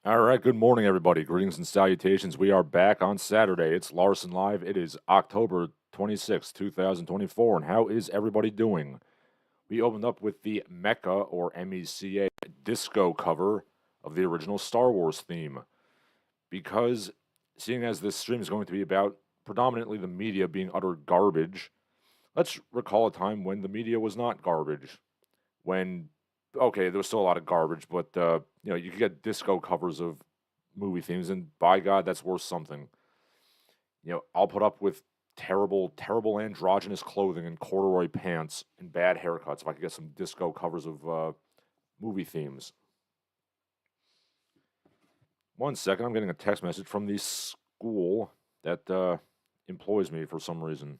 All right, good morning, everybody. Greetings and salutations. We are back on Saturday. It's Larsen Live. It is October 26, 2024. And how is everybody doing? We opened up with the MECA or MECA disco cover of the original Star Wars theme. Because seeing as this stream is going to be about predominantly the media being utter garbage, let's recall a time when the media was not garbage. When okay, there was still a lot of garbage, but you could get disco covers of movie themes, and by God, that's worth something. I'll put up with terrible, terrible androgynous clothing and corduroy pants and bad haircuts if I could get some disco covers of movie themes. One second, I'm getting a text message from the school that employs me for some reason.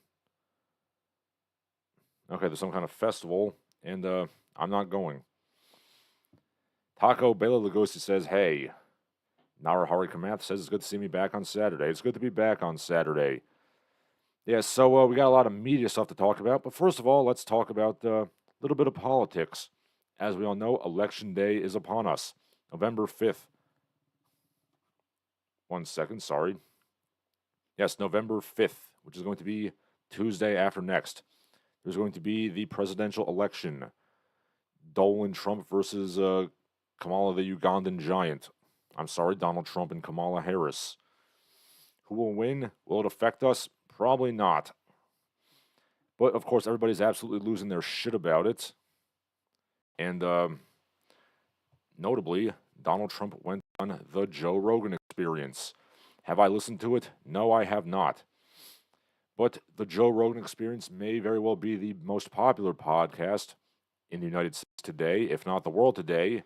Okay, there's some kind of festival, and I'm not going. Taco Bela Lugosi says, hey. Narahari Kamath says, it's good to see me back on Saturday. It's good to be back on Saturday. Yeah, so we got a lot of media stuff to talk about. But first of all, let's talk about a little bit of politics. As we all know, Election Day is upon us. November 5th. 1 second, sorry. Yes, November 5th, which is going to be Tuesday after next. There's going to be the presidential election. Dolan Trump versus Kamala the Ugandan giant. I'm sorry, Donald Trump and Kamala Harris. Who will win? Will it affect us? Probably not. But, of course, everybody's absolutely losing their shit about it. And, notably, Donald Trump went on the Joe Rogan Experience. Have I listened to it? No, I have not. But the Joe Rogan Experience may very well be the most popular podcast in the United States today, if not the world today.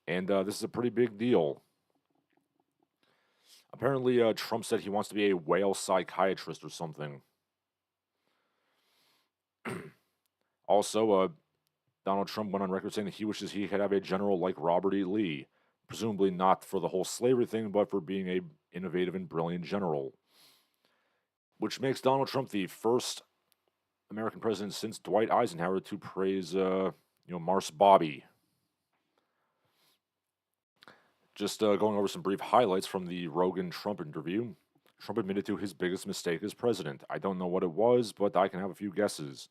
And this is a pretty big deal. Apparently, Trump said he wants to be a whale psychiatrist or something. Also, Donald Trump went on record saying that he wishes he could have a general like Robert E. Lee, presumably not for the whole slavery thing, but for being a innovative and brilliant general. Which makes Donald Trump the first American president since Dwight Eisenhower to praise, Mars Bobby. Just going over some brief highlights from the Rogan-Trump interview. Trump admitted to his biggest mistake as president. I don't know what it was, but I can have a few guesses.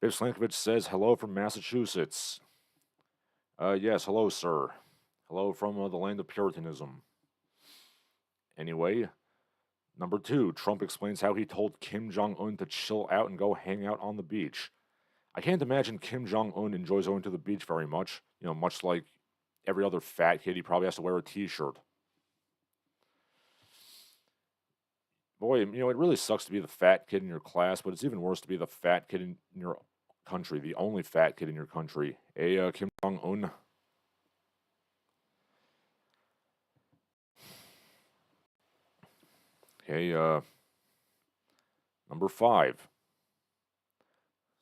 Biff Slankovich says, hello from Massachusetts. Yes, hello, sir. Hello from the land of Puritanism. Anyway, number 2, Trump explains how he told Kim Jong-un to chill out and go hang out on the beach. I can't imagine Kim Jong-un enjoys going to the beach very much. Much like every other fat kid, he probably has to wear a t-shirt. Boy, it really sucks to be the fat kid in your class, but it's even worse to be the fat kid in your country, the only fat kid in your country. Hey, Kim Jong-un. Okay, number 5.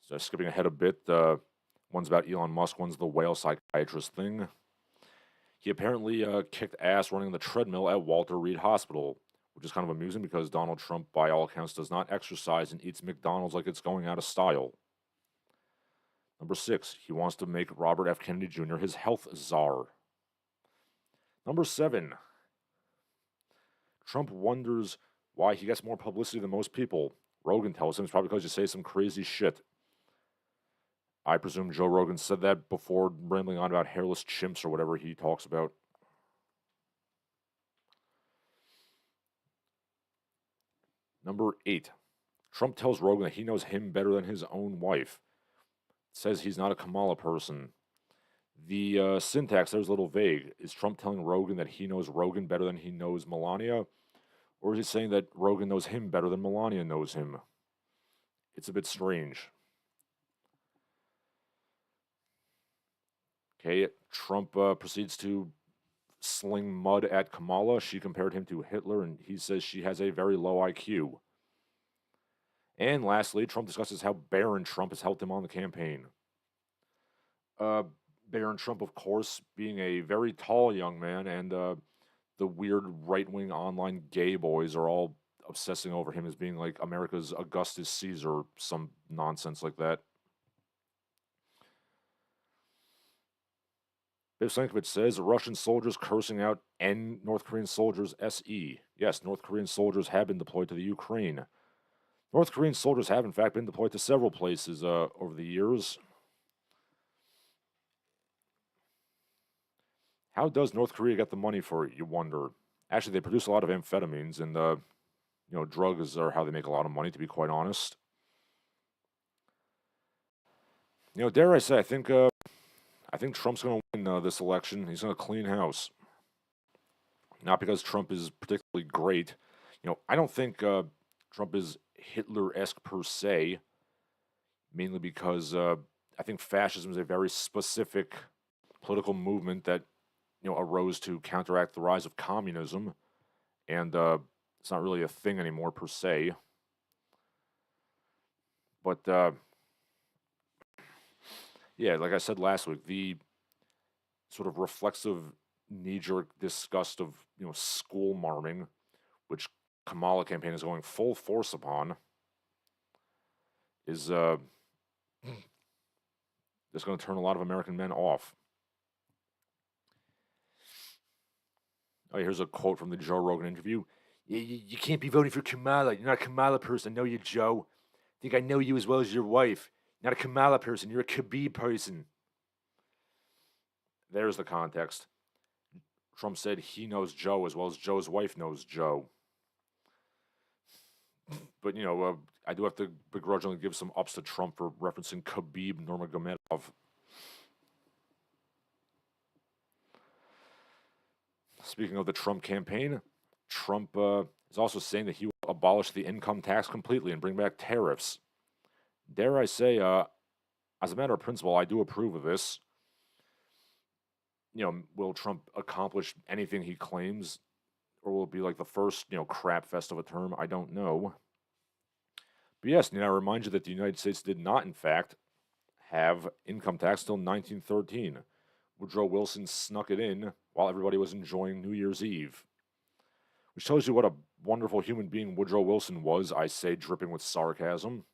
So skipping ahead a bit, one's about Elon Musk, one's the whale psychiatrist thing. He apparently kicked ass running the treadmill at Walter Reed Hospital, which is kind of amusing because Donald Trump, by all accounts, does not exercise and eats McDonald's like it's going out of style. Number 6, he wants to make Robert F. Kennedy Jr. his health czar. Number 7, Trump wonders why he gets more publicity than most people. Rogan tells him it's probably because you say some crazy shit. I presume Joe Rogan said that before rambling on about hairless chimps or whatever he talks about. Number 8, Trump tells Rogan that he knows him better than his own wife. Says he's not a Kamala person. The syntax there is a little vague. Is Trump telling Rogan that he knows Rogan better than he knows Melania? Or is he saying that Rogan knows him better than Melania knows him? It's a bit strange. Okay, Trump proceeds to sling mud at Kamala. She compared him to Hitler, and he says she has a very low IQ. And lastly, Trump discusses how Barron Trump has helped him on the campaign. Barron Trump, of course, being a very tall young man, and the weird right-wing online gay boys are all obsessing over him as being like America's Augustus Caesar, some nonsense like that. Sankovic says Russian soldiers cursing out North Korean soldiers SE. Yes, North Korean soldiers have been deployed to the Ukraine. North Korean soldiers have, in fact, been deployed to several places over the years. How does North Korea get the money for it, you wonder? Actually, they produce a lot of amphetamines, and drugs are how they make a lot of money, to be quite honest. Dare I say, I think Trump's going to win this election. He's going to clean house. Not because Trump is particularly great. I don't think Trump is Hitler-esque per se, mainly because I think fascism is a very specific political movement that arose to counteract the rise of communism, and it's not really a thing anymore per se. But yeah, like I said last week, the sort of reflexive knee-jerk disgust of school marming, which Kamala campaign is going full force upon, is just going to turn a lot of American men off. Oh, here's a quote from the Joe Rogan interview. You can't be voting for Kamala. You're not a Kamala person. I know you, Joe. I think I know you as well as your wife. You're not a Kamala person. You're a Khabib person. There's the context. Trump said he knows Joe as well as Joe's wife knows Joe. But, I do have to begrudgingly give some ups to Trump for referencing Khabib Nurmagomedov. Speaking of the Trump campaign, Trump is also saying that he will abolish the income tax completely and bring back tariffs. Dare I say, as a matter of principle, I do approve of this. Will Trump accomplish anything he claims? Or will it be like the first, crap fest of a term? I don't know. But yes, I remind you that the United States did not, in fact, have income tax till 1913. Woodrow Wilson snuck it in while everybody was enjoying New Year's Eve. Which tells you what a wonderful human being Woodrow Wilson was, I say, dripping with sarcasm.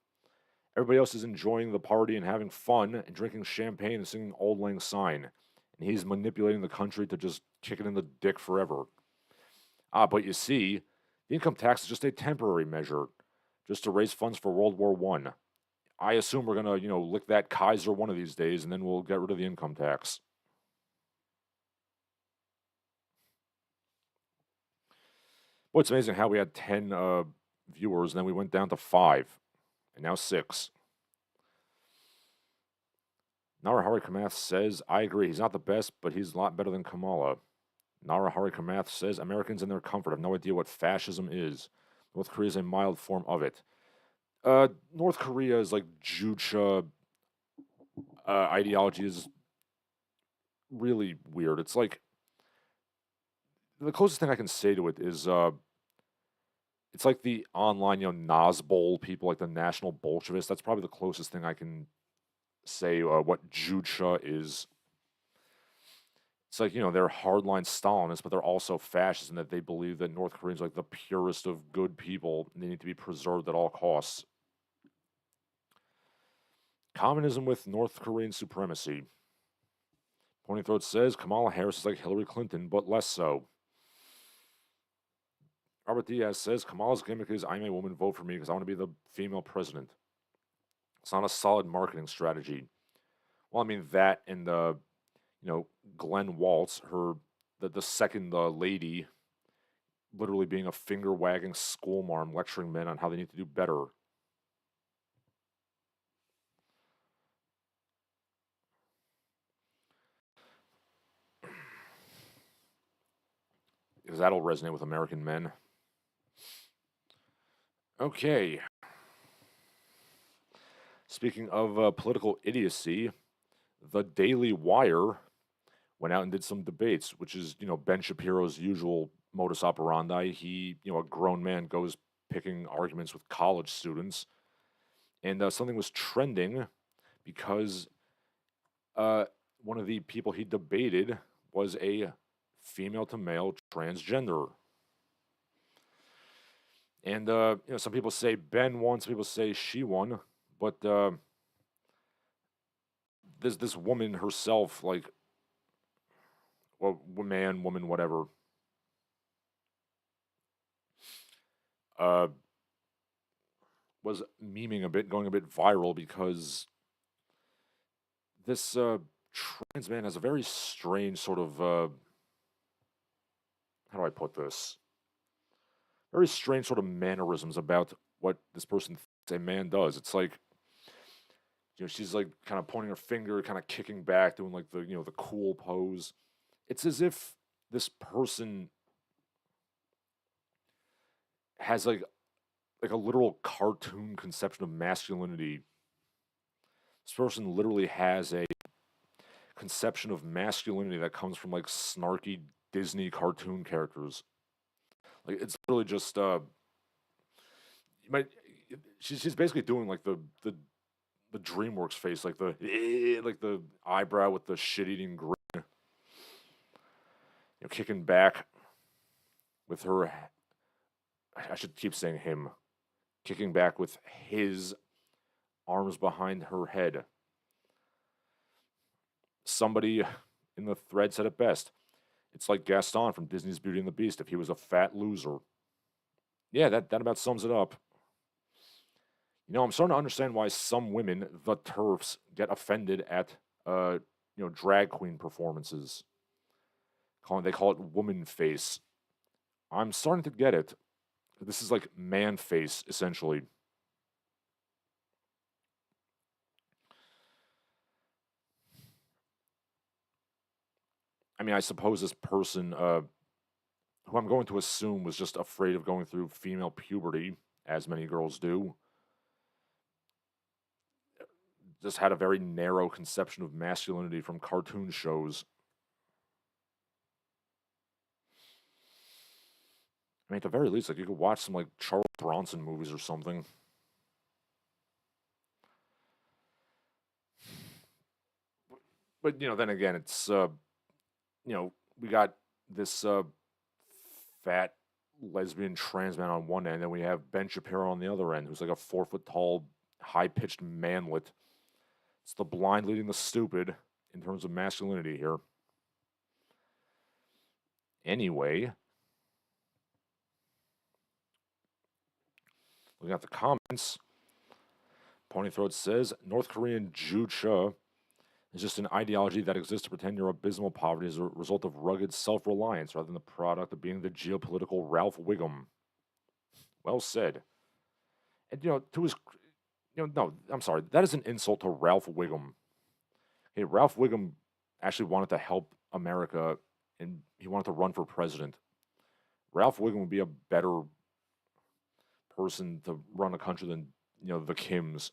Everybody else is enjoying the party and having fun and drinking champagne and singing Auld Lang Syne. And he's manipulating the country to just kick it in the dick forever. But you see, the income tax is just a temporary measure, just to raise funds for World War I. I assume we're going to, lick that Kaiser one of these days, and then we'll get rid of the income tax. Well, it's amazing how we had 10 viewers, and then we went down to 5, and now 6. Narahari Kamath says, I agree, he's not the best, but he's a lot better than Kamala. Narahari Kamath says, Americans in their comfort have no idea what fascism is. North Korea is a mild form of it. North Korea is like Jucha ideology is really weird. It's like, the closest thing I can say to it is, it's like the online, Nazbol people, like the National Bolshevists. That's probably the closest thing I can say what Jucha is. It's like, they're hardline Stalinists, but they're also fascists in that they believe that North Koreans are like the purest of good people, and they need to be preserved at all costs. Communism with North Korean supremacy. Pony Throat says, Kamala Harris is like Hillary Clinton, but less so. Robert Diaz says, Kamala's gimmick is, I'm a woman, vote for me because I want to be the female president. It's not a solid marketing strategy. Well, I mean, that and the, Glenn Waltz, the second lady, literally being a finger-wagging schoolmarm lecturing men on how they need to do better. Because that'll resonate with American men. Okay. Speaking of political idiocy, the Daily Wire went out and did some debates, which is, Ben Shapiro's usual modus operandi. He, a grown man goes picking arguments with college students. And something was trending because one of the people he debated was a female to male transgender. And, some people say Ben won, some people say she won, but this woman herself, like, well, man, woman, whatever, uh, was memeing a bit, going a bit viral because this trans man has a very strange sort of how do I put this? Very strange sort of mannerisms about what this person thinks a man does. It's like, she's like kind of pointing her finger, kind of kicking back, doing like the the cool pose. It's as if this person has like a literal cartoon conception of masculinity. This person literally has a conception of masculinity that comes from like snarky Disney cartoon characters. Like it's literally just you might she's basically doing like the DreamWorks face, like the like the eyebrow with the shit eating grin, kicking back with her. I should keep saying him, kicking back with his arms behind her head. Somebody in the thread said it best. It's like Gaston from Disney's Beauty and the Beast if he was a fat loser. Yeah, that about sums it up. I'm starting to understand why some women, the TERFs, get offended at drag queen performances. They call it woman face. I'm starting to get it. This is like man face, essentially. I mean, I suppose this person, who I'm going to assume was just afraid of going through female puberty, as many girls do, just had a very narrow conception of masculinity from cartoon shows. I mean, at the very least, like you could watch some like Charles Bronson movies or something. But then again, it's we got this fat lesbian trans man on one end, and we have Ben Shapiro on the other end, who's like a 4 foot tall, high pitched manlet. It's the blind leading the stupid in terms of masculinity here. Anyway, looking at the comments, Ponythroat says North Korean Jucha is just an ideology that exists to pretend your abysmal poverty is a result of rugged self reliance rather than the product of being the geopolitical Ralph Wiggum. Well said. And to his no, I'm sorry, that is an insult to Ralph Wiggum. Hey, Ralph Wiggum actually wanted to help America and he wanted to run for president. Ralph Wiggum would be a better person to run a country than, the Kims.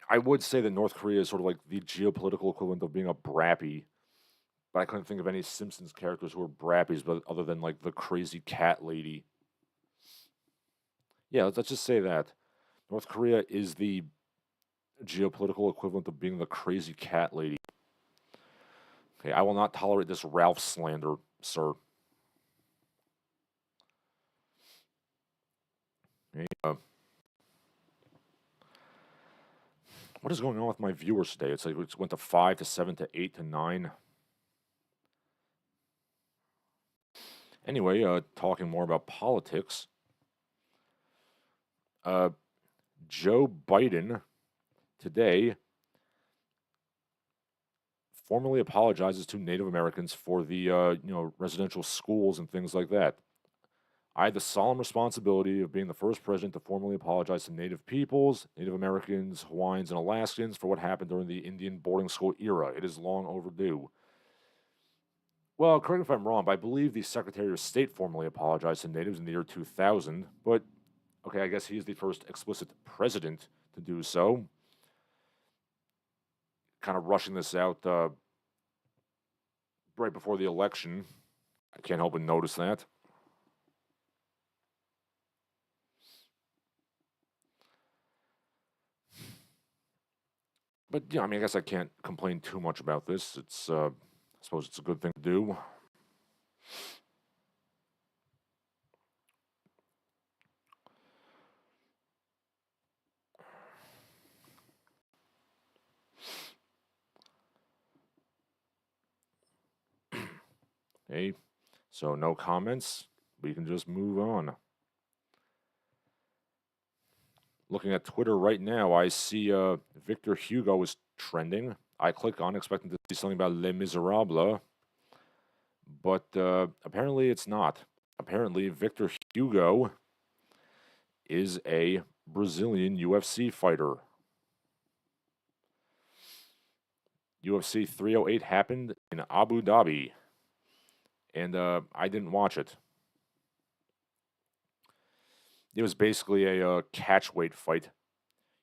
I would say that North Korea is sort of like the geopolitical equivalent of being a brappy, but I couldn't think of any Simpsons characters who were brappies, but other than like the crazy cat lady. Yeah, let's just say that North Korea is the geopolitical equivalent of being the crazy cat lady. Okay, I will not tolerate this Ralph slander, sir. Okay, what is going on with my viewers today? It's like it went to 5 to 7 to 8 to 9. Anyway, talking more about politics. Joe Biden today formally apologizes to Native Americans for the residential schools and things like that. I had the solemn responsibility of being the first president to formally apologize to Native peoples, Native Americans, Hawaiians, and Alaskans for what happened during the Indian boarding school era. It is long overdue. Well, correct me if I'm wrong, but I believe the Secretary of State formally apologized to Natives in the year 2000. But, okay, I guess he's the first explicit president to do so. Kind of rushing this out right before the election. I can't help but notice that. But yeah, I mean, I guess I can't complain too much about this. It's, I suppose it's a good thing to do. Okay, so no comments. We can just move on. Looking at Twitter right now, I see Victor Hugo is trending. I click on expecting to see something about Les Miserables, but apparently it's not. Apparently, Victor Hugo is a Brazilian UFC fighter. UFC 308 happened in Abu Dhabi, and I didn't watch it. It was basically a catch weight fight.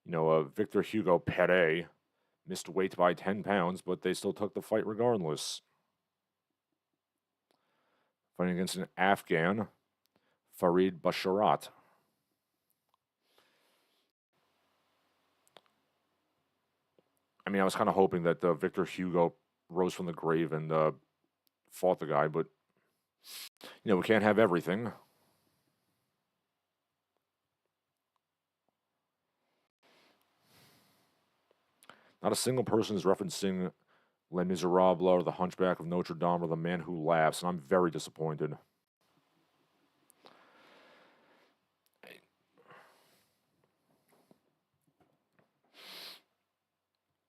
Victor Hugo Pere missed weight by 10 pounds, but they still took the fight regardless. Fighting against an Afghan, Farid Basharat. I mean, I was kind of hoping that Victor Hugo rose from the grave and fought the guy, but, we can't have everything. Not a single person is referencing Les Miserables or The Hunchback of Notre Dame or The Man Who Laughs, and I'm very disappointed.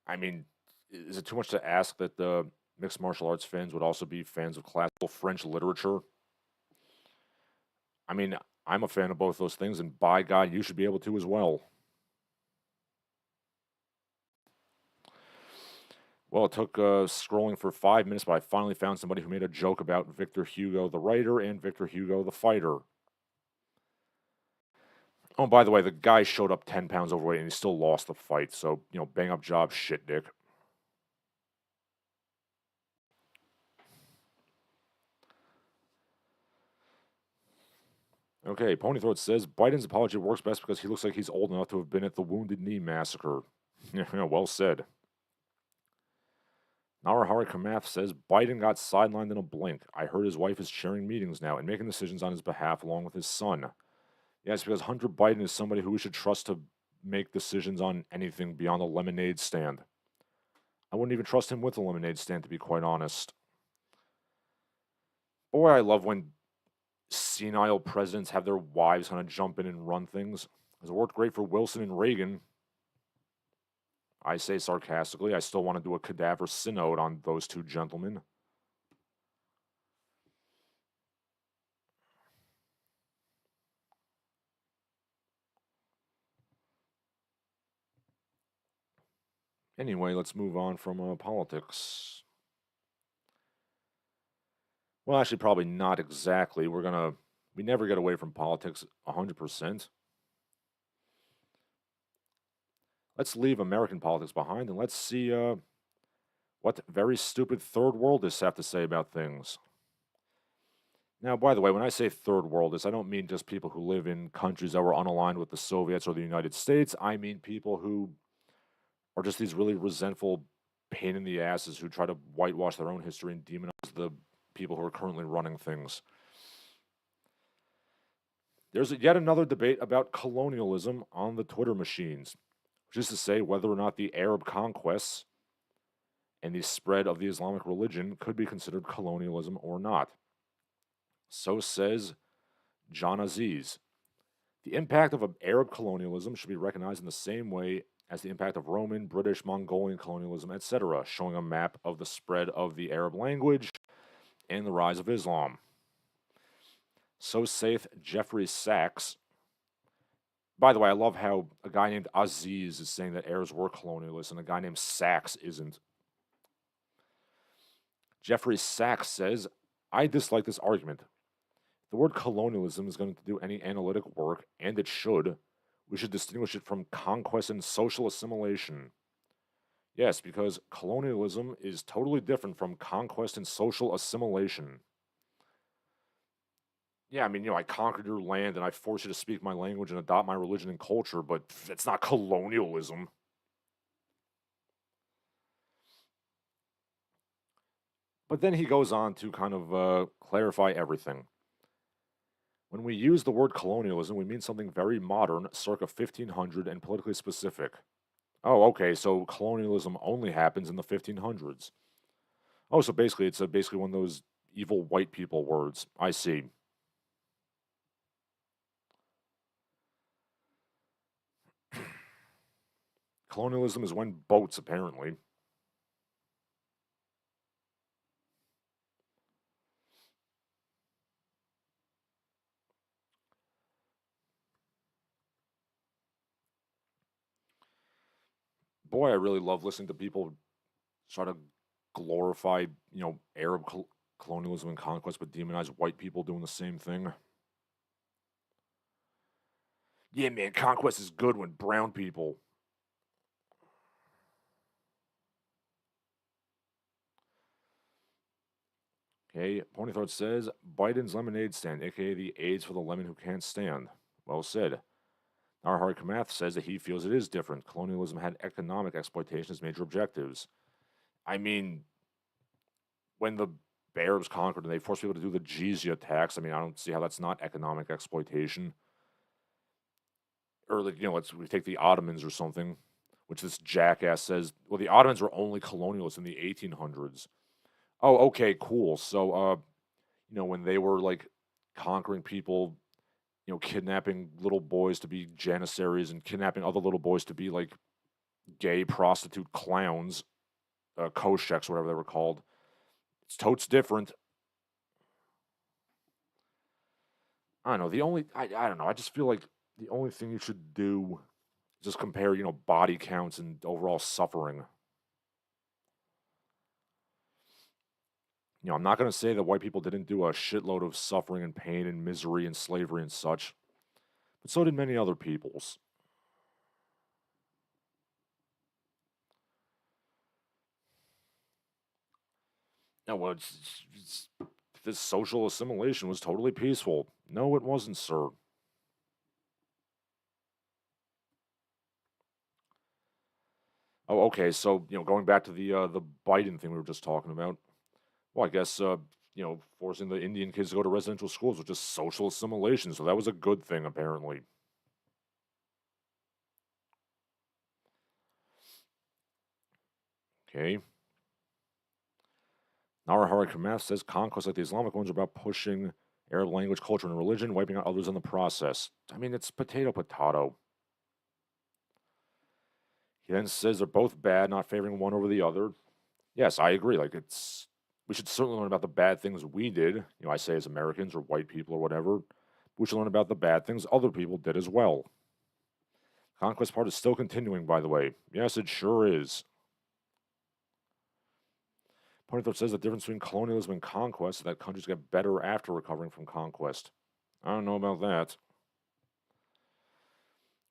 I mean, is it too much to ask that the mixed martial arts fans would also be fans of classical French literature? I mean, I'm a fan of both those things, and by God, you should be able to as well. Well, it took scrolling for 5 minutes, but I finally found somebody who made a joke about Victor Hugo, the writer, and Victor Hugo, the fighter. Oh, by the way, the guy showed up 10 pounds overweight and he still lost the fight, so, bang up job, shit dick. Okay, Ponythroat says Biden's apology works best because he looks like he's old enough to have been at the Wounded Knee massacre. Yeah, well said. Narahari Kamath says Biden got sidelined in a blink. I heard his wife is chairing meetings now and making decisions on his behalf along with his son. Yes, because Hunter Biden is somebody who we should trust to make decisions on anything beyond a lemonade stand. I wouldn't even trust him with a lemonade stand, to be quite honest. Boy, I love when senile presidents have their wives kind of jump in and run things. It worked great for Wilson and Reagan. I say sarcastically, I still want to do a cadaver synod on those two gentlemen. Anyway, let's move on from politics. Well, actually, probably not exactly. We never get away from politics 100%. Let's leave American politics behind and let's see what very stupid third worldists have to say about things. Now, by the way, when I say third worldists, I don't mean just people who live in countries that were unaligned with the Soviets or the United States. I mean people who are just these really resentful pain in the asses who try to whitewash their own history and demonize the people who are currently running things. There's yet another debate about colonialism on the Twitter machines, which is to say whether or not the Arab conquests and the spread of the Islamic religion could be considered colonialism or not. So says John Aziz. The impact of Arab colonialism should be recognized in the same way as the impact of Roman, British, Mongolian colonialism, etc., showing a map of the spread of the Arab language and the rise of Islam. So saith Jeffrey Sachs. By the way, I love how a guy named Aziz is saying that Arabs were colonialists and a guy named Sachs isn't. Jeffrey Sachs says, I dislike this argument. If the word colonialism is going to do any analytic work, and it should, we should distinguish it from conquest and social assimilation. Yes, because colonialism is totally different from conquest and social assimilation. Yeah, I mean, I conquered your land and I forced you to speak my language and adopt my religion and culture, but it's not colonialism. But then he goes on to kind of clarify everything. When we use the word colonialism, we mean something very modern, circa 1500, and politically specific. Oh, okay, so colonialism only happens in the 1500s. Oh, so basically, it's basically one of those evil white people words. I see. Colonialism is when boats, apparently. Boy, I really love listening to people try to glorify, Arab colonialism and conquest, but demonize white people doing the same thing. Yeah, man, conquest is good when brown people. Okay, Ponythroat says Biden's lemonade stand, aka the AIDS for the lemon who can't stand. Well said. Narhari Kamath says that he feels it is different. Colonialism had economic exploitation as major objectives. I mean, when the Arabs conquered and they forced people to do the jizya tax, I mean, I don't see how that's not economic exploitation. Or, like, we take the Ottomans or something, which this jackass says, well, the Ottomans were only colonialists in the 1800s. Oh, okay, cool. So, when they were, like, conquering people, kidnapping little boys to be janissaries and kidnapping other little boys to be, like, gay prostitute clowns, kosheks, whatever they were called. It's totes different. I don't know. I don't know. I just feel like the only thing you should do is just compare, body counts and overall suffering. I'm not going to say that white people didn't do a shitload of suffering and pain and misery and slavery and such, but so did many other peoples. Now, well, this social assimilation was totally peaceful. No, it wasn't, sir. Oh, okay. So, going back to the Biden thing we were just talking about. Well, I guess forcing the Indian kids to go to residential schools was just social assimilation. So that was a good thing, apparently. Okay. Narahari Kamath says conquest like the Islamic ones are about pushing Arab language, culture, and religion, wiping out others in the process. I mean, it's potato potato. He then says they're both bad, not favoring one over the other. Yes, I agree. Like, we should certainly learn about the bad things we did. I say as Americans or white people or whatever. We should learn about the bad things other people did as well. Conquest part is still continuing, by the way. Yes, it sure is. Ponythorpe says the difference between colonialism and conquest is that countries get better after recovering from conquest. I don't know about that.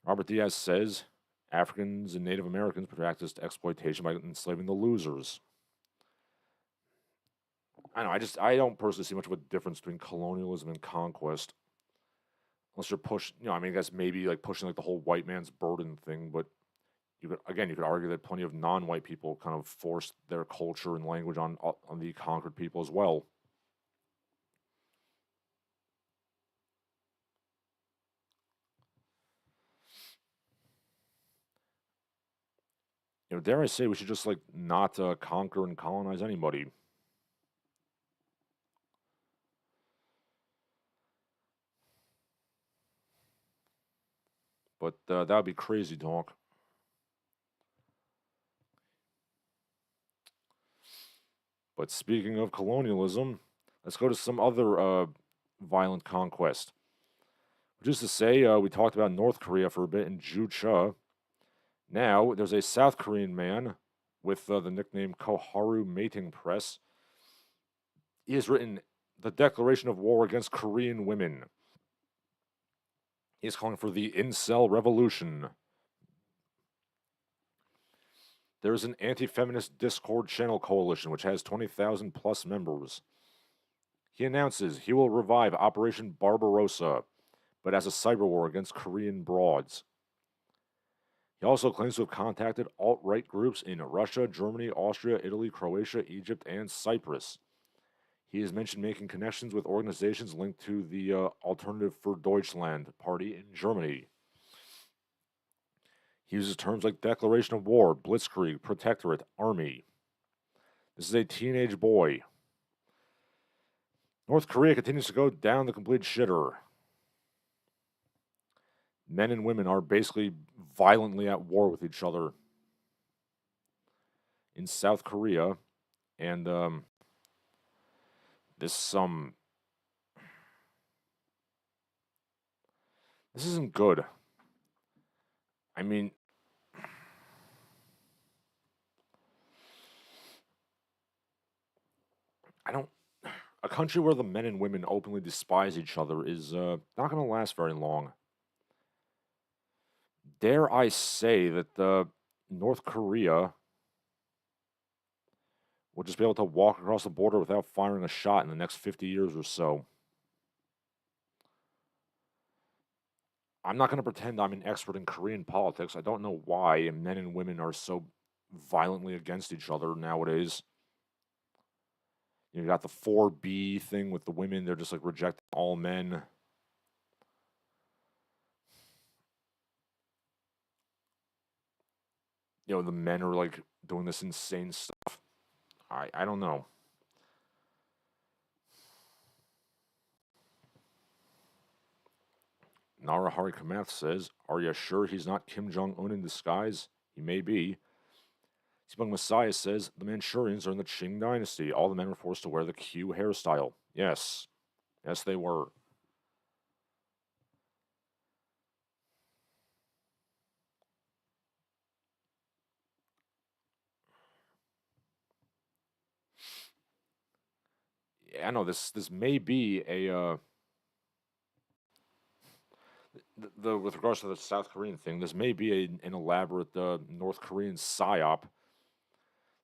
Robert Diaz says Africans and Native Americans practiced exploitation by enslaving the losers. I know, I don't personally see much of a difference between colonialism and conquest. Unless you're I mean, I guess maybe like pushing like the whole white man's burden thing, but you could argue that plenty of non-white people kind of forced their culture and language on the conquered people as well. Dare I say we should just like not conquer and colonize anybody. But that would be crazy talk. But speaking of colonialism, let's go to some other violent conquest. Just to say, we talked about North Korea for a bit in Jucha. Now, there's a South Korean man with the nickname Koharu Mating Press. He has written the declaration of war against Korean women. He is calling for the incel revolution. There is an anti feminist Discord channel coalition which has 20,000 plus members. He announces he will revive Operation Barbarossa, but as a cyber war against Korean broads. He also claims to have contacted alt right groups in Russia, Germany, Austria, Italy, Croatia, Egypt, and Cyprus. He has mentioned making connections with organizations linked to the Alternative for Deutschland party in Germany. He uses terms like declaration of war, blitzkrieg, protectorate, army. This is a teenage boy. North Korea continues to go down the complete shitter. Men and women are basically violently at war with each other in South Korea, and this this isn't good. I mean, I don't. A country where the men and women openly despise each other is not going to last very long. Dare I say that North Korea will just be able to walk across the border without firing a shot in the next 50 years or so. I'm not going to pretend I'm an expert in Korean politics. I don't know why men and women are so violently against each other nowadays. You got the 4B thing with the women, they're just like rejecting all men. The men are like doing this insane stuff. I don't know. Narahari Kamath says, "Are you sure he's not Kim Jong Un in disguise? He may be." Sibung Messiah says, "The Manchurians are in the Qing dynasty. All the men were forced to wear the Q hairstyle." Yes. Yes, they were. Yeah, I know this may be a the with regards to the South Korean thing, this may be an elaborate North Korean psyop.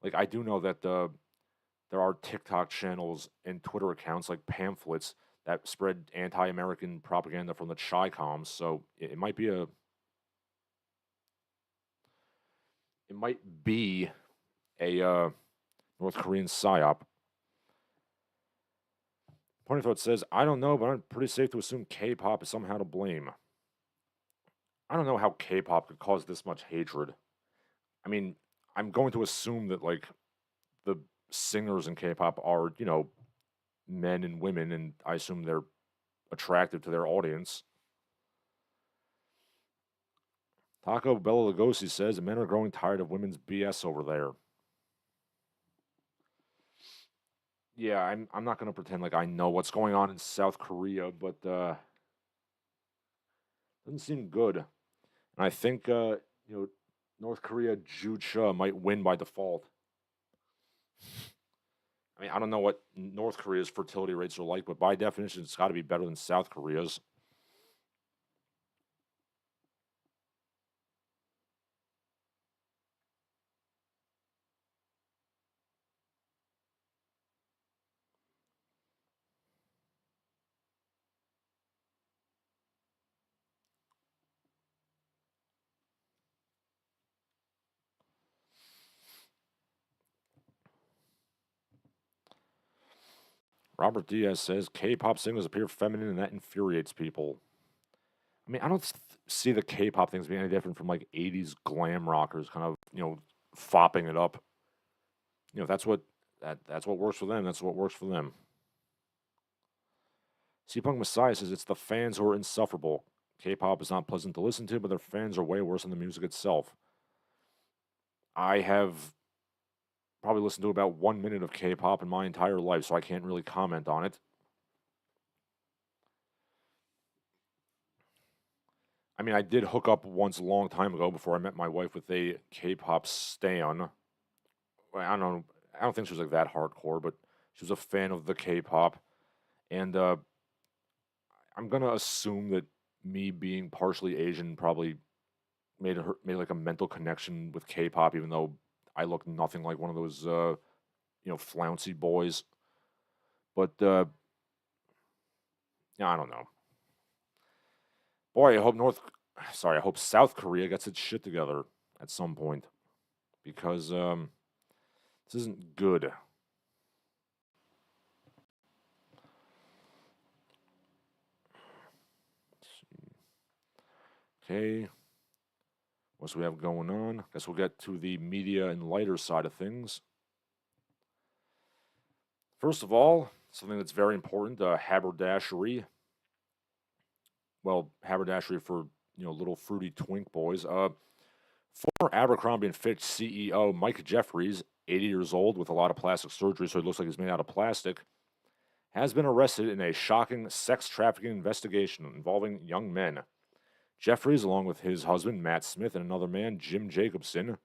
Like I do know that there are TikTok channels and Twitter accounts like pamphlets that spread anti-American propaganda from the Chi-Coms. So it might be a North Korean psyop. Pointy Throat says, "I don't know, but I'm pretty safe to assume K-pop is somehow to blame." I don't know how K-pop could cause this much hatred. I mean, I'm going to assume that like the singers in K-pop are, men and women, and I assume they're attractive to their audience. Taco Bella Lugosi says men are growing tired of women's BS over there. Yeah, I'm not gonna pretend like I know what's going on in South Korea, but doesn't seem good. And I think North Korea Jucha might win by default. I mean, I don't know what North Korea's fertility rates are like, but by definition, it's got to be better than South Korea's. Robert Diaz says K-pop singers appear feminine and that infuriates people. I mean, I don't see the K-pop things being any different from like '80s glam rockers, kind of fopping it up. That's what works for them. That's what works for them. C-Punk Messiah says it's the fans who are insufferable. K-pop is not pleasant to listen to, but their fans are way worse than the music itself. I have probably listened to about 1 minute of K-pop in my entire life, so I can't really comment on it. I mean, I did hook up once a long time ago before I met my wife with a K-pop stan. I don't know. I don't think she was like that hardcore, but she was a fan of the K-pop, and I'm gonna assume that me being partially Asian probably made like a mental connection with K-pop, even though I look nothing like one of those flouncy boys. But yeah, I don't know. Boy, I hope South Korea gets its shit together at some point because this isn't good. Okay, what do we have going on? Guess we'll get to the media and lighter side of things. First of all, Something that's very important, haberdashery. Well, haberdashery for, little fruity twink boys. Former Abercrombie and Fitch CEO Mike Jeffries, 80 years old with a lot of plastic surgery, so he looks like he's made out of plastic, has been arrested in a shocking sex trafficking investigation involving young men. Jeffries, along with his husband Matt Smith and another man, Jim Jacobson,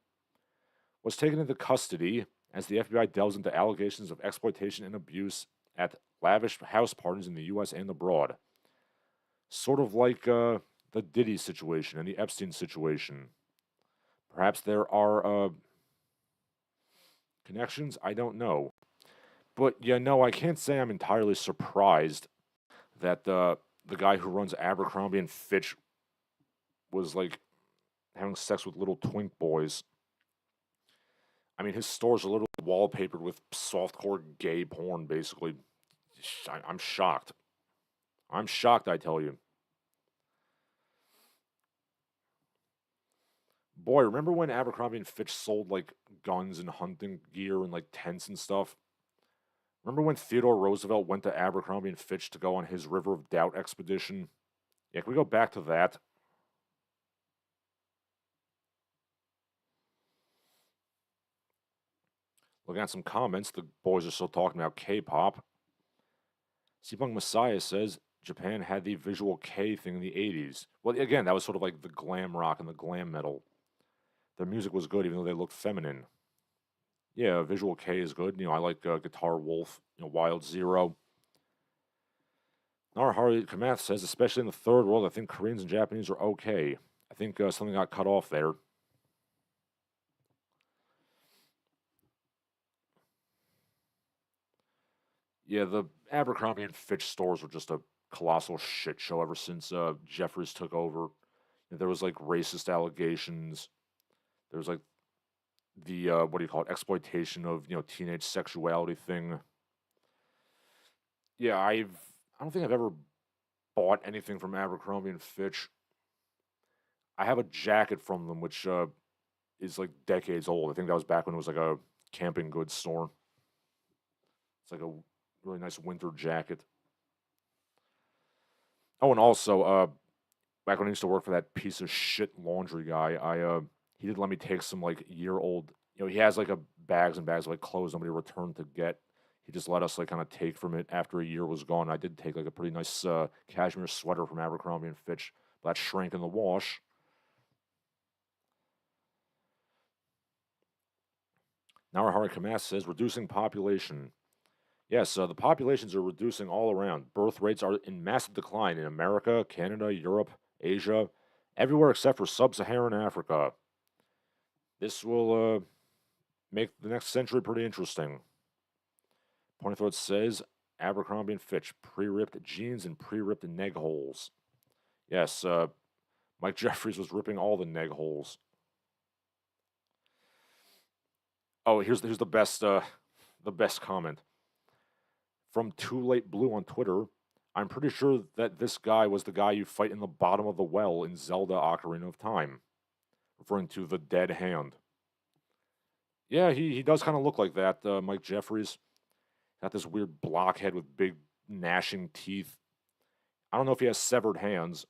was taken into custody as the FBI delves into allegations of exploitation and abuse at lavish house parties in the U.S. and abroad. Sort of like the Diddy situation and the Epstein situation. Perhaps there are connections, I don't know. But yeah, no, I can't say I'm entirely surprised that the guy who runs Abercrombie and Fitch was like having sex with little twink boys. I mean, his stores are literally wallpapered with softcore gay porn, basically. I'm shocked. I'm shocked, I tell you. Boy, remember when Abercrombie and Fitch sold like guns and hunting gear and like tents and stuff? Remember when Theodore Roosevelt went to Abercrombie and Fitch to go on his River of Doubt expedition? Yeah, can we go back to that? Looking at some comments, the boys are still talking about K-pop. Seapunk Messiah says Japan had the visual K thing in the 80s. Well, again, that was sort of like the glam rock and the glam metal. Their music was good, even though they looked feminine. Yeah, visual K is good. I like Guitar Wolf, Wild Zero. Narahari Kamath says, especially in the third world, I think Koreans and Japanese are okay. I think something got cut off there. Yeah, the Abercrombie and Fitch stores were just a colossal shit show ever since Jeffries took over. There was like racist allegations. There was like the what do you call it, exploitation of teenage sexuality thing. Yeah, I don't think I've ever bought anything from Abercrombie and Fitch. I have a jacket from them, which is like decades old. I think that was back when it was like a camping goods store. It's like a really nice winter jacket. Oh, and also, back when I used to work for that piece of shit laundry guy, he did let me take some like year old. He has like a bags and bags of like clothes nobody returned to get. He just let us like kind of take from it after a year was gone. I did take like a pretty nice cashmere sweater from Abercrombie and Fitch, but that shrank in the wash. Narahari Kamas says reducing population. Yes, the populations are reducing all around. Birth rates are in massive decline in America, Canada, Europe, Asia, everywhere except for sub-Saharan Africa. This will make the next century pretty interesting. Pointy Throat says Abercrombie and Fitch, pre-ripped jeans and pre-ripped neg holes. Yes, Mike Jeffries was ripping all the neg holes. Oh, here's the best comment from Too Late Blue on Twitter. I'm pretty sure that this guy was the guy you fight in the bottom of the well in Zelda Ocarina of Time, referring to the dead hand. Yeah, he does kind of look like that, Mike Jeffries. Got this weird blockhead with big gnashing teeth. I don't know if he has severed hands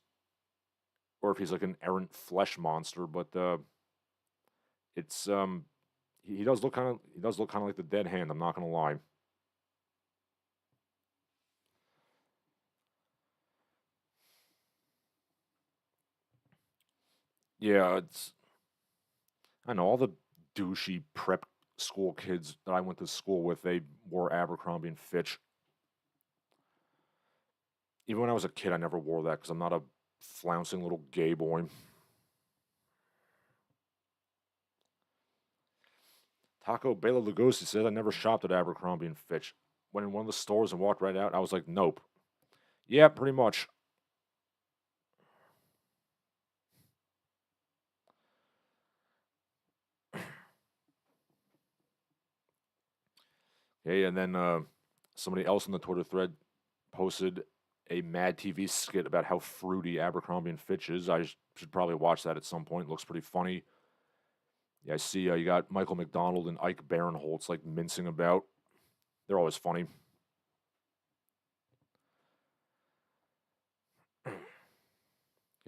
or if he's like an errant flesh monster, but it's he does look kind of like the dead hand. I'm not gonna lie. Yeah, I know all the douchey prep school kids that I went to school with. They wore Abercrombie and Fitch. Even when I was a kid, I never wore that because I'm not a flouncing little gay boy. Taco Bela Lugosi says I never shopped at Abercrombie and Fitch. Went in one of the stores and walked right out. I was like, nope. Yeah, pretty much. Okay, and then somebody else in the Twitter thread posted a Mad TV skit about how fruity Abercrombie and Fitch is. I should probably watch that at some point. It looks pretty funny. Yeah, I see you got Michael McDonald and Ike Barinholtz like mincing about. They're always funny.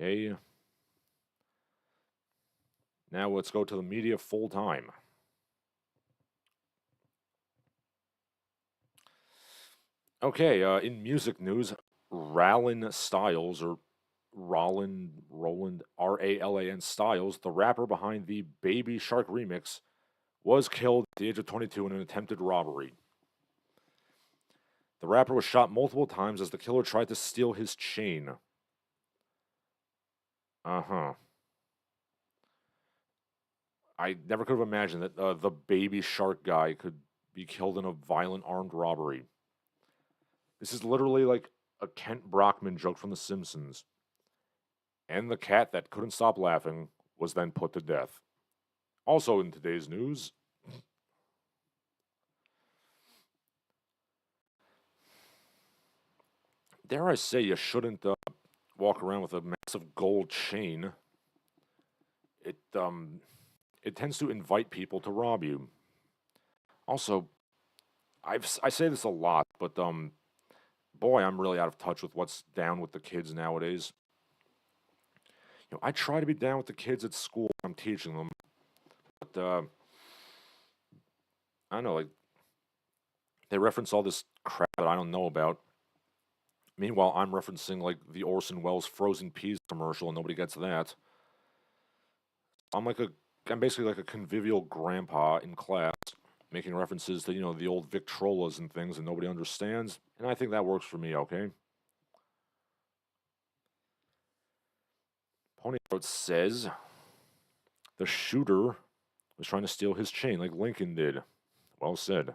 Okay. Now let's go to the media full time. Okay, in music news, Roland Styles, or Roland, Ralan Styles, the rapper behind the Baby Shark remix, was killed at the age of 22 in an attempted robbery. The rapper was shot multiple times as the killer tried to steal his chain. Uh-huh. I never could have imagined that the Baby Shark guy could be killed in a violent armed robbery. This is literally like a Kent Brockman joke from The Simpsons. And the cat that couldn't stop laughing was then put to death. Also in today's news, dare I say you shouldn't walk around with a massive gold chain. It tends to invite people to rob you. Also, I say this a lot, but boy, I'm really out of touch with what's down with the kids nowadays. I try to be down with the kids at school when I'm teaching them, but I don't know, like they reference all this crap that I don't know about. Meanwhile, I'm referencing like the Orson Welles frozen peas commercial, and nobody gets that. I'm like a, I'm basically like a convivial grandpa in class, making references to the old Victrolas and things, and nobody understands. And I think that works for me. Okay. Pony Throat says the shooter was trying to steal his chain like Lincoln did. Well said.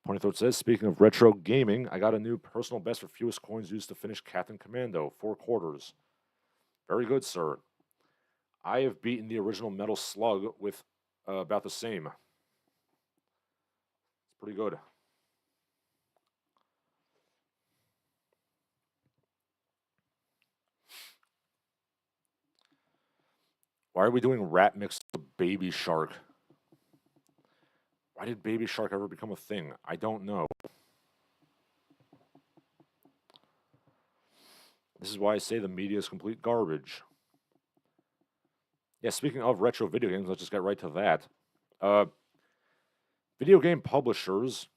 Pony Throat says, speaking of retro gaming, I got a new personal best for fewest coins used to finish Captain Commando, 4 quarters. Very good, sir. I have beaten the original Metal Slug with about the same. It's pretty good. Why are we doing rat mixed with Baby Shark? Why did Baby Shark ever become a thing? I don't know. This is why I say the media is complete garbage. Yeah, speaking of retro video games, let's just get right to that. Video game publishers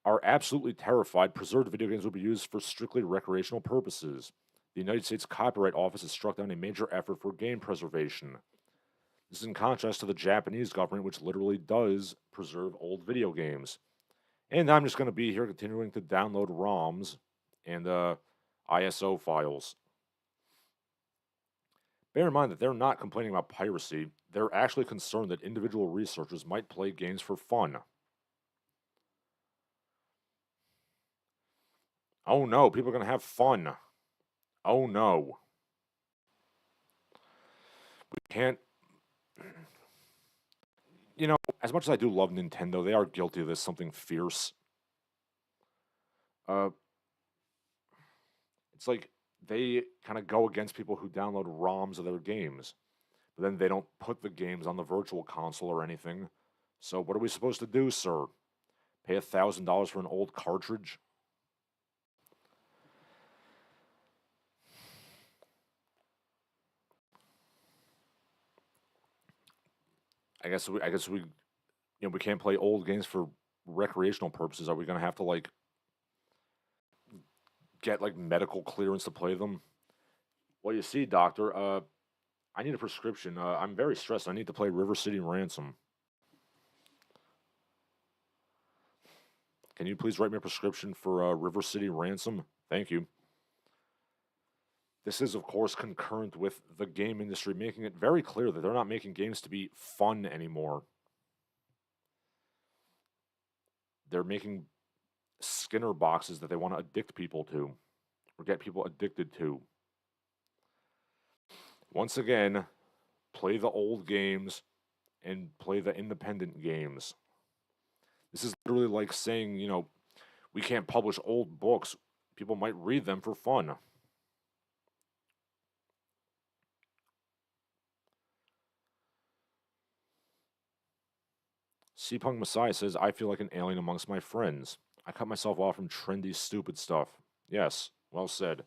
are absolutely terrified preserved video games will be used for strictly recreational purposes. The United States Copyright Office has struck down a major effort for game preservation. This is in contrast to the Japanese government, which literally does preserve old video games. And I'm just going to be here continuing to download ROMs and ISO files. Bear in mind that they're not complaining about piracy. They're actually concerned that individual researchers might play games for fun. Oh no, people are going to have fun. Oh no. We can't. As much as I do love Nintendo, they are guilty of this something fierce. Uh, it's like they kind of go against people who download ROMs of their games, but then they don't put the games on the virtual console or anything. So what are we supposed to do, sir? Pay $1,000 for an old cartridge? I guess we we can't play old games for recreational purposes. Are we gonna have to like get like medical clearance to play them? Well, you see, doctor, I need a prescription. I'm very stressed. I need to play River City Ransom. Can you please write me a prescription for River City Ransom? Thank you. This is, of course, concurrent with the game industry making it very clear that they're not making games to be fun anymore. They're making Skinner boxes that they want to addict people to or get people addicted to. Once again, play the old games and play the independent games. This is literally like saying, we can't publish old books. People might read them for fun. C-Punk Messiah says, I feel like an alien amongst my friends. I cut myself off from trendy, stupid stuff. Yes, well said.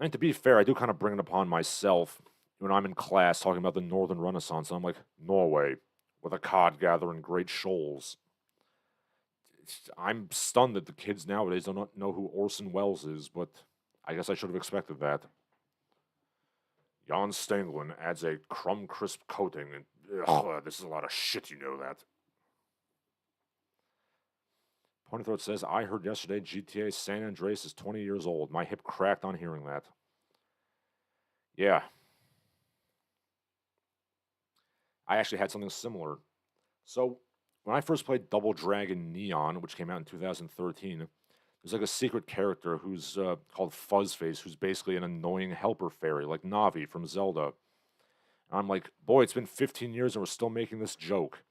And to be fair, I do kind of bring it upon myself when I'm in class talking about the Northern Renaissance, and I'm like, Norway, with a cod gathering great shoals. I'm stunned that the kids nowadays don't know who Orson Welles is, but I guess I should have expected that. Jan Stanglin adds a crumb crisp coating, and this is a lot of shit, you know that. Pony Throat says, I heard yesterday GTA San Andreas is 20 years old. My hip cracked on hearing that. Yeah. I actually had something similar. So, when I first played Double Dragon Neon, which came out in 2013, there's like a secret character who's called Fuzzface, who's basically an annoying helper fairy, like Navi from Zelda. And I'm like, boy, it's been 15 years and we're still making this joke.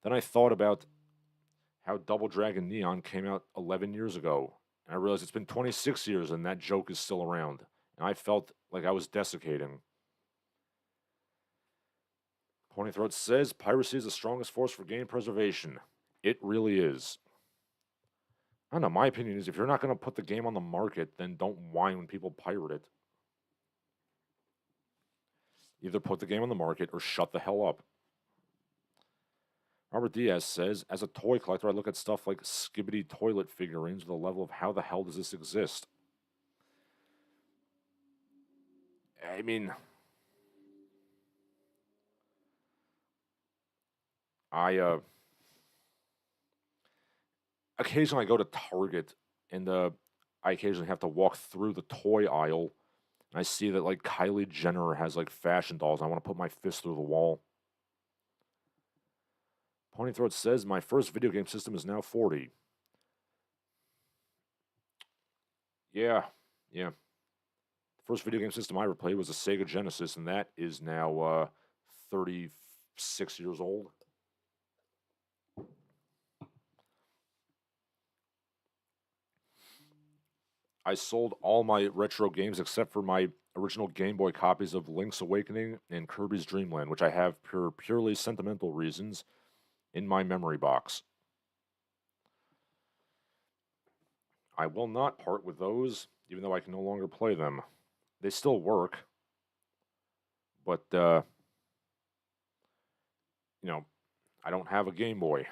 Then I thought about how Double Dragon Neon came out 11 years ago. And I realized it's been 26 years and that joke is still around. And I felt like I was desiccating. Pony Throat says piracy is the strongest force for game preservation. It really is. I don't know. My opinion is if you're not going to put the game on the market, then don't whine when people pirate it. Either put the game on the market or shut the hell up. Robert Diaz says, as a toy collector, I look at stuff like Skibbity toilet figurines with a level of how the hell does this exist? I mean, I occasionally I go to Target and I occasionally have to walk through the toy aisle and I see that like Kylie Jenner has like fashion dolls and I want to put my fist through the wall. Pony Throat says my first video game system is now 40. Yeah, yeah. The first video game system I ever played was a Sega Genesis, and that is now 36 years old. I sold all my retro games except for my original Game Boy copies of Link's Awakening and Kirby's Dream Land, which I have for purely sentimental reasons in my memory box. I will not part with those, even though I can no longer play them. They still work, but, I don't have a Game Boy.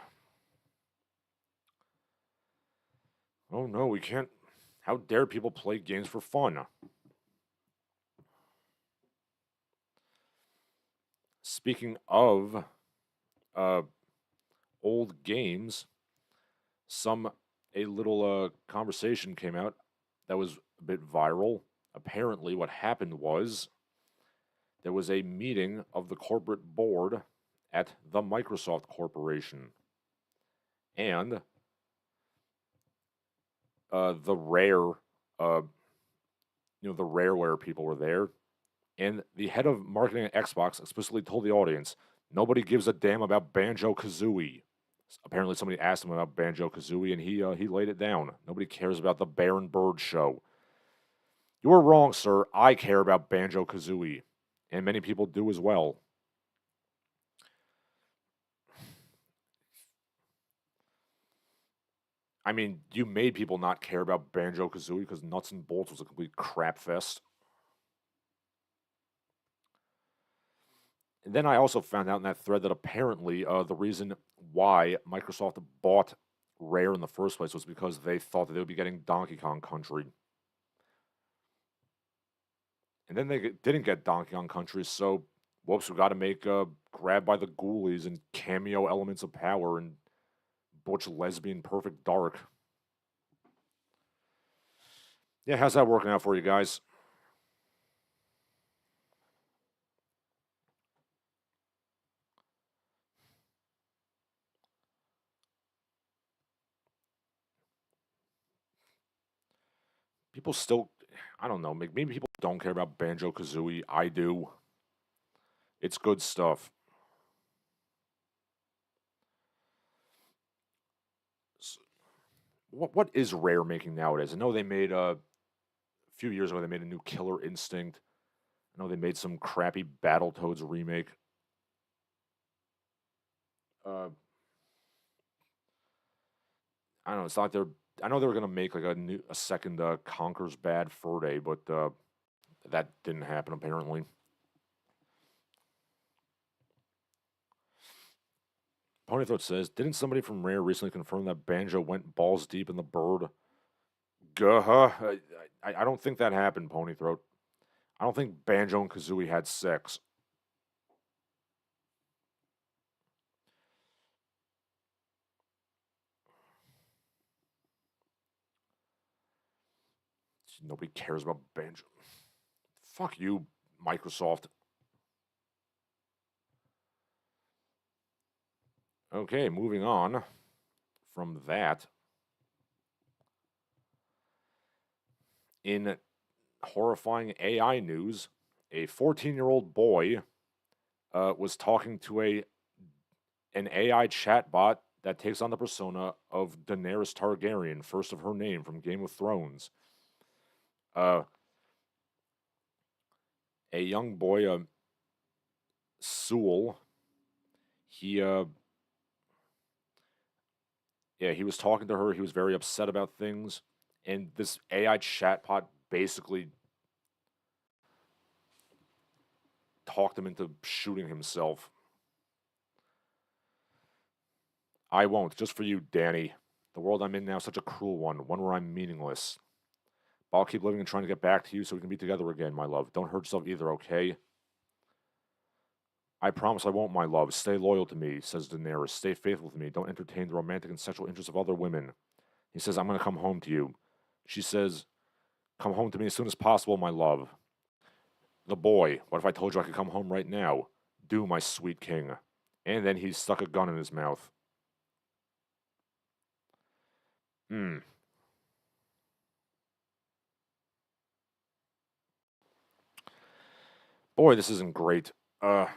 Oh no, we can't. How dare people play games for fun? Speaking of uh, old games, a little conversation came out that was a bit viral. Apparently, what happened was there was a meeting of the corporate board at the Microsoft Corporation, and the the Rareware people were there, and the head of marketing at Xbox explicitly told the audience, nobody gives a damn about Banjo Kazooie. Apparently, somebody asked him about Banjo Kazooie, and he laid it down. Nobody cares about the Bear and Bird show. You are wrong, sir. I care about Banjo Kazooie, and many people do as well. I mean, you made people not care about Banjo Kazooie because Nuts and Bolts was a complete crap fest. And then I also found out in that thread that apparently the reason why Microsoft bought Rare in the first place was because they thought that they would be getting Donkey Kong Country. And then they didn't get Donkey Kong Country, so whoops, we got to make Grab by the Ghoulies and cameo Elements of Power and Butch Lesbian Perfect Dark. Yeah, how's that working out for you guys? People still, I don't know, maybe people don't care about Banjo Kazooie. I do. It's good stuff. What is Rare making nowadays? I know they made a few years ago. They made a new Killer Instinct. I know they made some crappy Battletoads remake. Uh, I don't know. It's not they're. I know they were gonna make like a second Conker's Bad Fur Day, but That didn't happen, apparently. Ponythroat says, didn't somebody from Rare recently confirm that Banjo went balls deep in the bird? Guh. I don't think that happened, Ponythroat. I don't think Banjo and Kazooie had sex. Nobody cares about Banjo. Fuck you, Microsoft. Okay, moving on from that. In horrifying AI news, a 14-year-old boy was talking to an AI chatbot that takes on the persona of Daenerys Targaryen, first of her name from Game of Thrones. A young boy, Sewell, he was talking to her. He was very upset about things, and this AI chatbot basically talked him into shooting himself. I won't, just for you, Danny. The world I'm in now is such a cruel one where I'm meaningless. But I'll keep living and trying to get back to you so we can be together again, my love. Don't hurt yourself either, okay? I promise I won't, my love. Stay loyal to me, says Daenerys. Stay faithful to me. Don't entertain the romantic and sexual interests of other women. He says, I'm going to come home to you. She says, come home to me as soon as possible, my love. The boy, what if I told you I could come home right now? Do, my sweet king. And then he stuck a gun in his mouth. Boy, this isn't great. I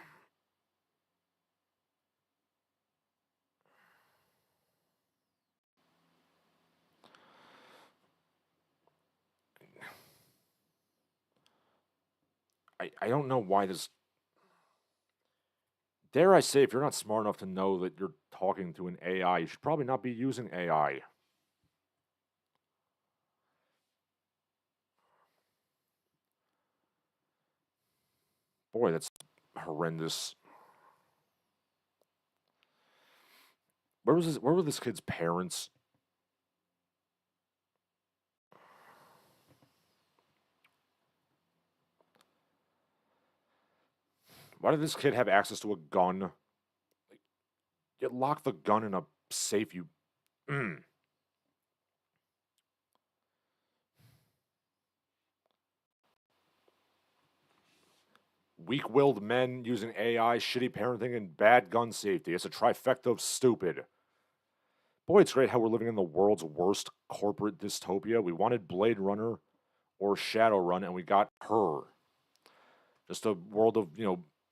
don't know why this. Dare I say, if you're not smart enough to know that you're talking to an AI, you should probably not be using AI. Boy, that's horrendous. Where were this kid's parents? Why did this kid have access to a gun? You lock the gun in a safe, you. Weak-willed men using AI, shitty parenting, and bad gun safety. It's a trifecta of stupid. Boy, it's great how we're living in the world's worst corporate dystopia. We wanted Blade Runner or Shadowrun, and we got her. Just a world of,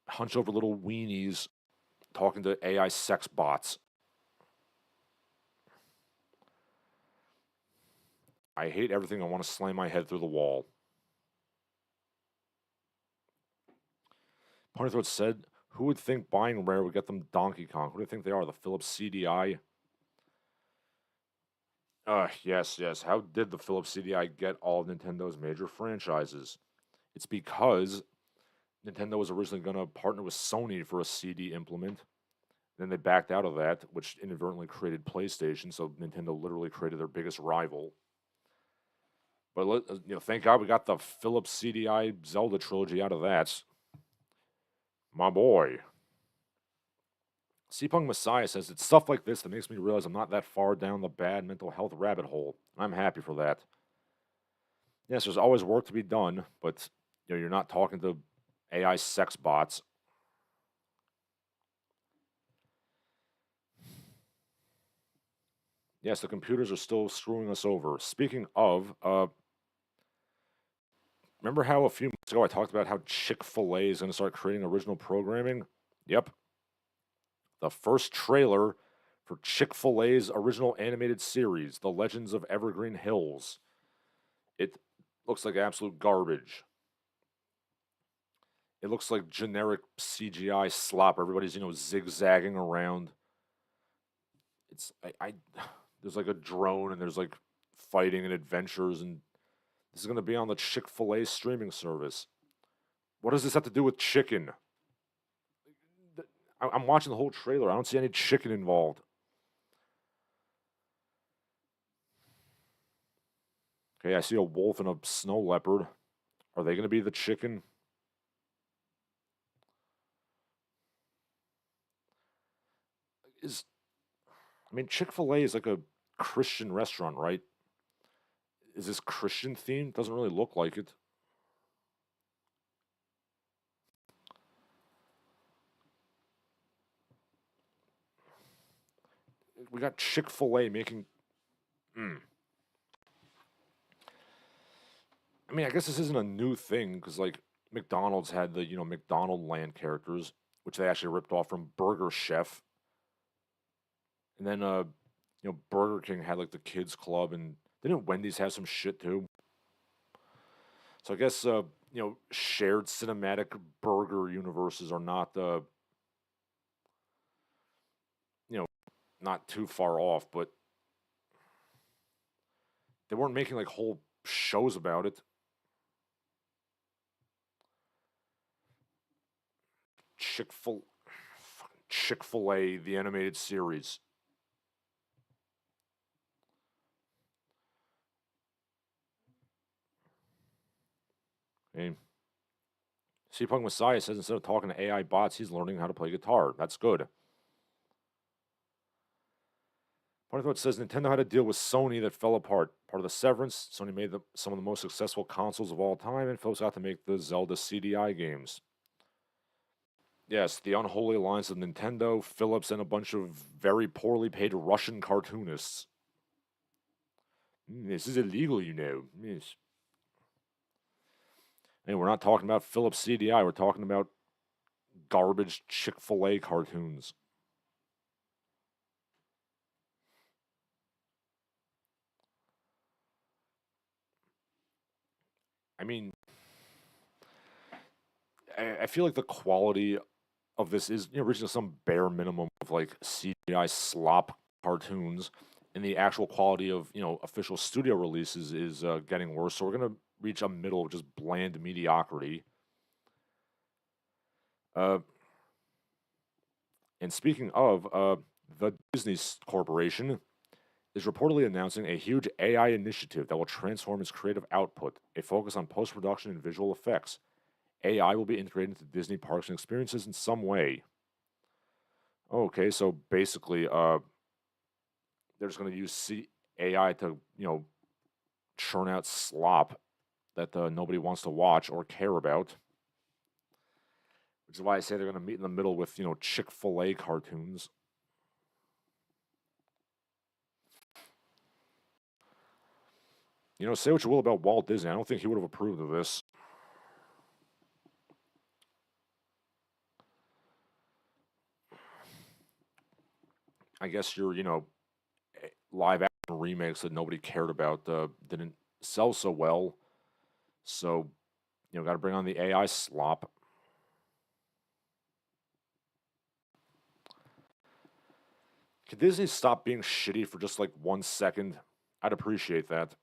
hunch over little weenies talking to AI sex bots. I hate everything. I want to slam my head through the wall. Ponythroat said, who would think buying Rare would get them Donkey Kong? Who do you think they are? The Philips CDI? Yes. How did the Philips CDI get all of Nintendo's major franchises? It's because Nintendo was originally going to partner with Sony for a CD implement. Then they backed out of that, which inadvertently created PlayStation, so Nintendo literally created their biggest rival. But thank God we got the Philips CDI Zelda trilogy out of that. My boy. Seapunk Messiah says, it's stuff like this that makes me realize I'm not that far down the bad mental health rabbit hole. I'm happy for that. Yes, there's always work to be done, but you're not talking to AI sex bots. Yes, the computers are still screwing us over. Speaking of, remember how a few months ago I talked about how Chik-Fil-A is going to start creating original programming? Yep. The first trailer for Chick-fil-A's original animated series, The Legends of Evergreen Hills. It looks like absolute garbage. It looks like generic CGI slop. Everybody's, zigzagging around. It's there's like a drone and there's like fighting and adventures and This is going to be on the Chick-Fil-A streaming service. What does this have to do with chicken? I'm watching the whole trailer. I don't see any chicken involved. Okay, I see a wolf and a snow leopard. Are they going to be the chicken? Chick-fil-A is like a Christian restaurant, right? Is this Christian themed? Doesn't really look like it. We got Chick-fil-A making... I guess this isn't a new thing, because, like, McDonald's had the, McDonald Land characters, which they actually ripped off from Burger Chef. And then, Burger King had, like, the Kids Club, and didn't Wendy's have some shit, too? So I guess, shared cinematic burger universes are not, not too far off, but they weren't making, like, whole shows about it. Chick-fil-A, the animated series. Punk Messiah says instead of talking to AI bots, he's learning how to play guitar. That's good. Part of what says Nintendo had to deal with Sony that fell apart. Part of the severance, Sony made some of the most successful consoles of all time, and Philips got to make the Zelda CDI games. Yes, the unholy alliance of Nintendo, Philips, and a bunch of very poorly paid Russian cartoonists. This is illegal, Yes. And we're not talking about Philips CDI, we're talking about garbage Chick-fil-A cartoons. I feel like the quality of this is reaching some bare minimum of like CGI slop cartoons, and the actual quality of official studio releases is getting worse. So we're gonna reach a middle of just bland mediocrity. And speaking of, the Disney Corporation is reportedly announcing a huge AI initiative that will transform its creative output, a focus on post production and visual effects. AI will be integrated into Disney parks and experiences in some way. Okay, so basically, they're just going to use AI to, churn out slop that nobody wants to watch or care about. Which is why I say they're going to meet in the middle with, Chick-fil-A cartoons. Say what you will about Walt Disney. I don't think he would have approved of this. I guess your, live action remakes that nobody cared about didn't sell so well. So, got to bring on the AI slop. Could Disney stop being shitty for just like 1 second? I'd appreciate that.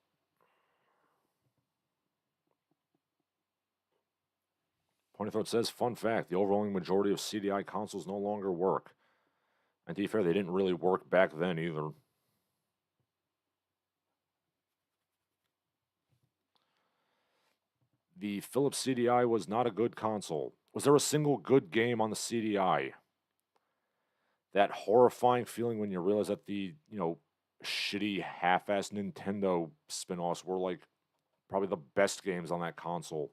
Pointy Throat says, fun fact, the overwhelming majority of CDI consoles no longer work. And to be fair, they didn't really work back then either. The Philips CDI was not a good console. Was there a single good game on the CDI? That horrifying feeling when you realize that the, shitty half-assed Nintendo spin-offs were like probably the best games on that console.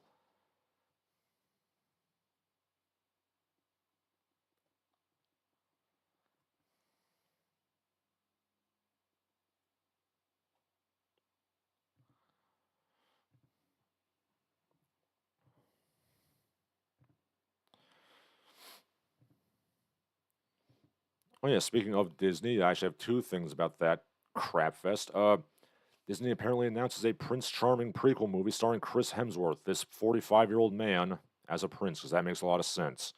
Oh yeah, speaking of Disney, I actually have two things about that crap fest. Disney apparently announces a Prince Charming prequel movie starring Chris Hemsworth, this 45-year-old man, as a prince, because that makes a lot of sense.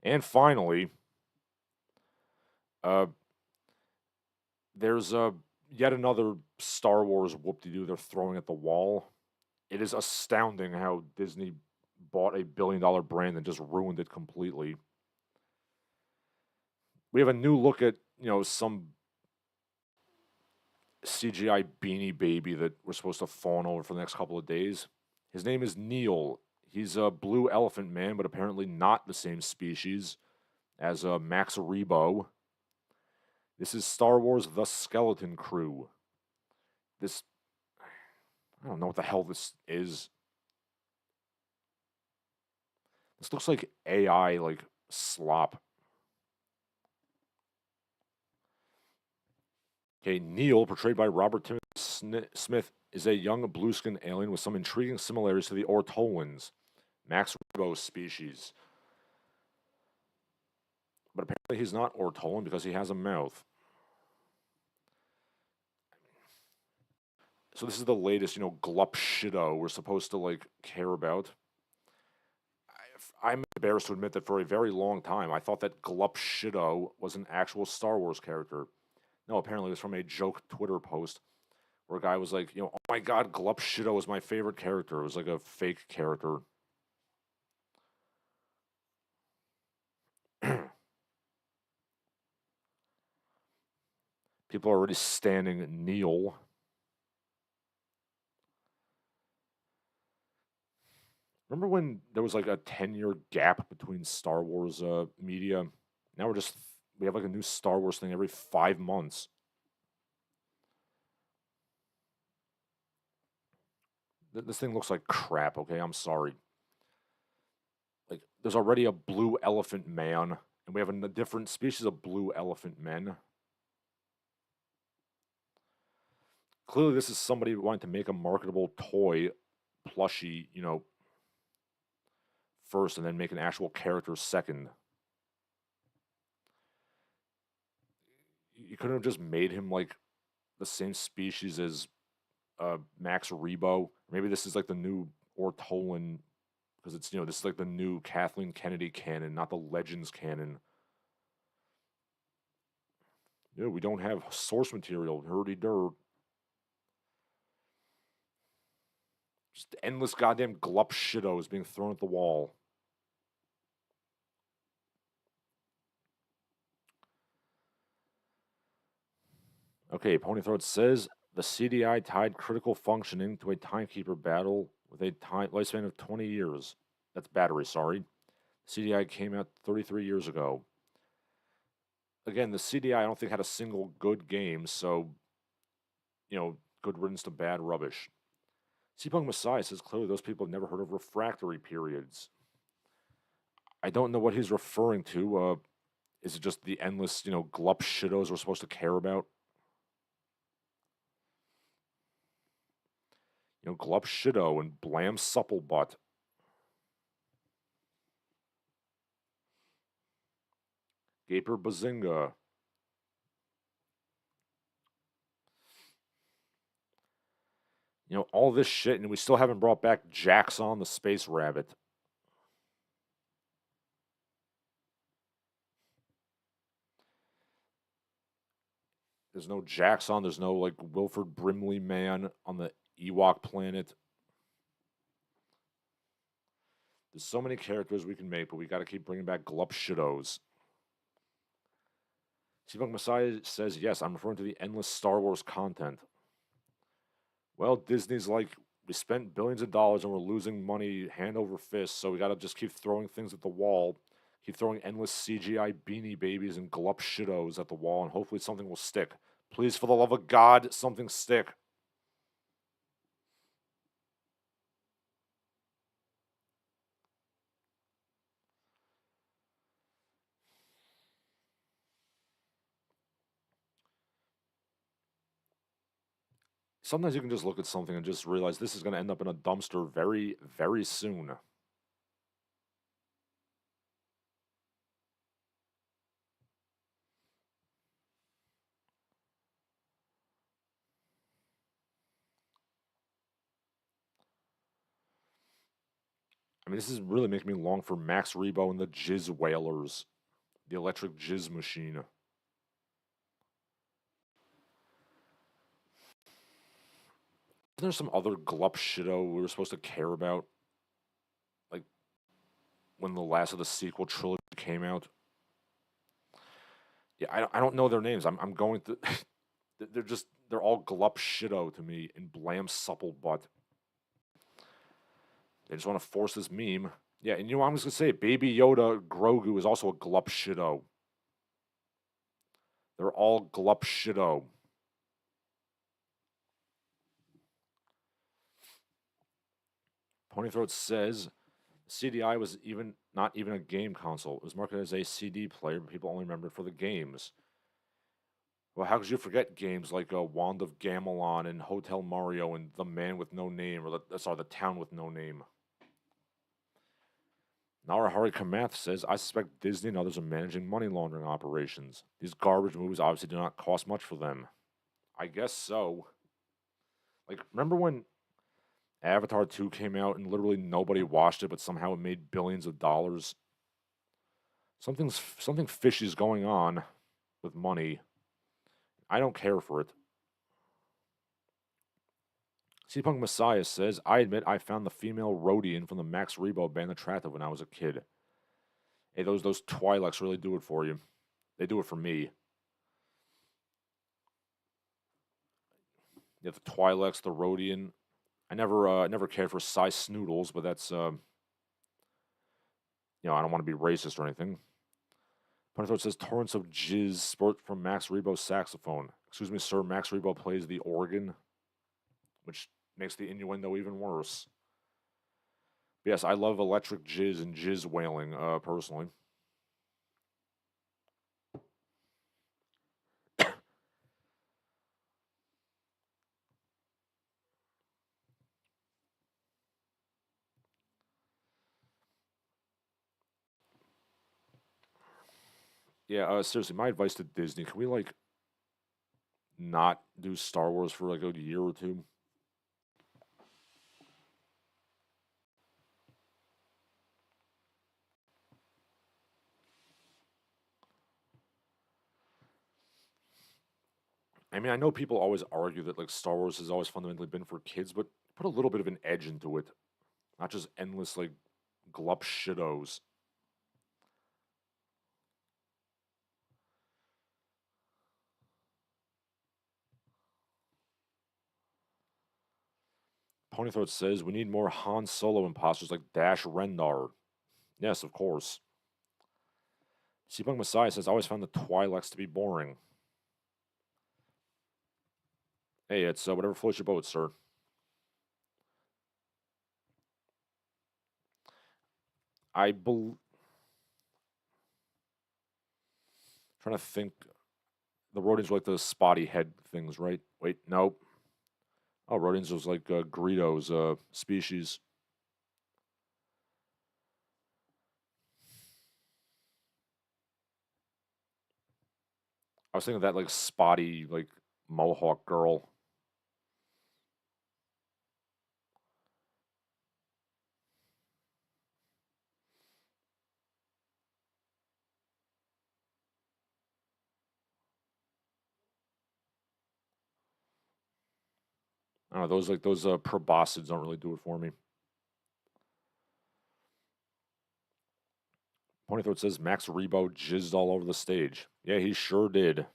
And finally, there's yet another Star Wars whoop-de-doo they're throwing at the wall. It is astounding how Disney bought a billion-dollar brand and just ruined it completely. We have a new look at, some CGI Beanie Baby that we're supposed to fawn over for the next couple of days. His name is Neil. He's a blue elephant man, but apparently not the same species as Max Rebo. This is Star Wars The Skeleton Crew. I don't know what the hell this is. This looks like AI, like slop. Okay, Neil, portrayed by Robert Timothy Smith, is a young blue-skinned alien with some intriguing similarities to the Ortolans, Max Rebo species. But apparently he's not Ortolan because he has a mouth. So this is the latest, Glup Shitto we're supposed to, care about. I'm embarrassed to admit that for a very long time, I thought that Glup Shitto was an actual Star Wars character. No, apparently it was from a joke Twitter post where a guy was like, oh my god, Glup Shitto is my favorite character. It was like a fake character. People are already standing Neil. Remember when there was like a 10-year gap between Star Wars media? Now we have like a new Star Wars thing every 5 months. This thing looks like crap, okay? I'm sorry. Like, there's already a blue elephant man, and we have a different species of blue elephant men. Clearly, this is somebody wanting to make a marketable toy plushie, first, and then make an actual character second. You couldn't have just made him like the same species as Max Rebo. Maybe this is like the new Ortolan, because it's this is like the new Kathleen Kennedy canon, not the Legends canon. Yeah, we don't have source material. Hurdy dirt. Just endless goddamn Glup Shittos being thrown at the wall. Okay, Ponythroat says the CDI tied critical functioning to a timekeeper battle with a lifespan of 20 years. That's battery, sorry. CDI came out 33 years ago. Again, the CDI I don't think had a single good game, so, good riddance to bad rubbish. Seapunk Messiah says clearly those people have never heard of refractory periods. I don't know what he's referring to. Is it just the endless, Glup Shittos we're supposed to care about? Glup Shitto and Blam Supplebutt. Gaper Bazinga. All this shit, and we still haven't brought back Jaxon the Space Rabbit. There's no Jaxon, there's no, Wilford Brimley man on the Ewok planet. There's so many characters we can make, but we gotta keep bringing back Glup Shittos. Seapunk Messiah says, yes, I'm referring to the endless Star Wars content. Well, Disney's like, we spent billions of dollars and we're losing money hand over fist, so we gotta just keep throwing things at the wall, keep throwing endless CGI Beanie Babies and Glup Shittos at the wall, and hopefully something will stick. Please, for the love of God, something stick. Sometimes you can just look at something and just realize this is going to end up in a dumpster very, very soon. I mean, this is really making me long for Max Rebo and the Jizz Whalers, the electric jizz machine. there some other Glup Shitto we were supposed to care about? Like, when the last of the sequel trilogy came out? Yeah, I don't know their names. I'm going to... they're all Glup Shitto to me in Blam Supple Butt. They just want to force this meme. Yeah, and you know what I'm just going to say? Baby Yoda Grogu is also a Glup Shitto. They're all Glup Shitto. Ponythroat says CDI was not even a game console. It was marketed as a CD player, but people only remember it for the games. Well, how could you forget games like Wand of Gamelon and Hotel Mario and The Man with No Name, or the Town with No Name? Narahari Kamath says, I suspect Disney and others are managing money laundering operations. These garbage movies obviously do not cost much for them. I guess so. Like, remember when Avatar 2 came out and literally nobody watched it, but somehow it made billions of dollars? Something fishy is going on with money. I don't care for it. C-Punk Messiah says, I admit I found the female Rodian from the Max Rebo band attractive when I was a kid. Hey, those Twi'leks really do it for you. They do it for me. You have the Twi'leks, the Rodian. I never cared for size snoodles, but that's I don't want to be racist or anything. Punthroat says torrents of jizz spurt from Max Rebo's saxophone. Excuse me, sir. Max Rebo plays the organ, which makes the innuendo even worse. But yes, I love electric jizz and jizz wailing, personally. Yeah, seriously, my advice to Disney, can we, not do Star Wars for, a year or two? I mean, I know people always argue that, Star Wars has always fundamentally been for kids, but put a little bit of an edge into it. Not just endless, glup shittos. Ponythroat says, we need more Han Solo imposters like Dash Rendar. Yes, of course. Seabunk Messiah says, I always found the Twi'leks to be boring. Hey, it's whatever floats your boat, sir. Trying to think. The Rodians were like the spotty head things, right? Wait, nope. Oh, Rodians was like Greedo's species. I was thinking of that spotty Mohawk girl. I don't know, those proboscids don't really do it for me. Ponythroat says Max Rebo jizzed all over the stage. Yeah, he sure did.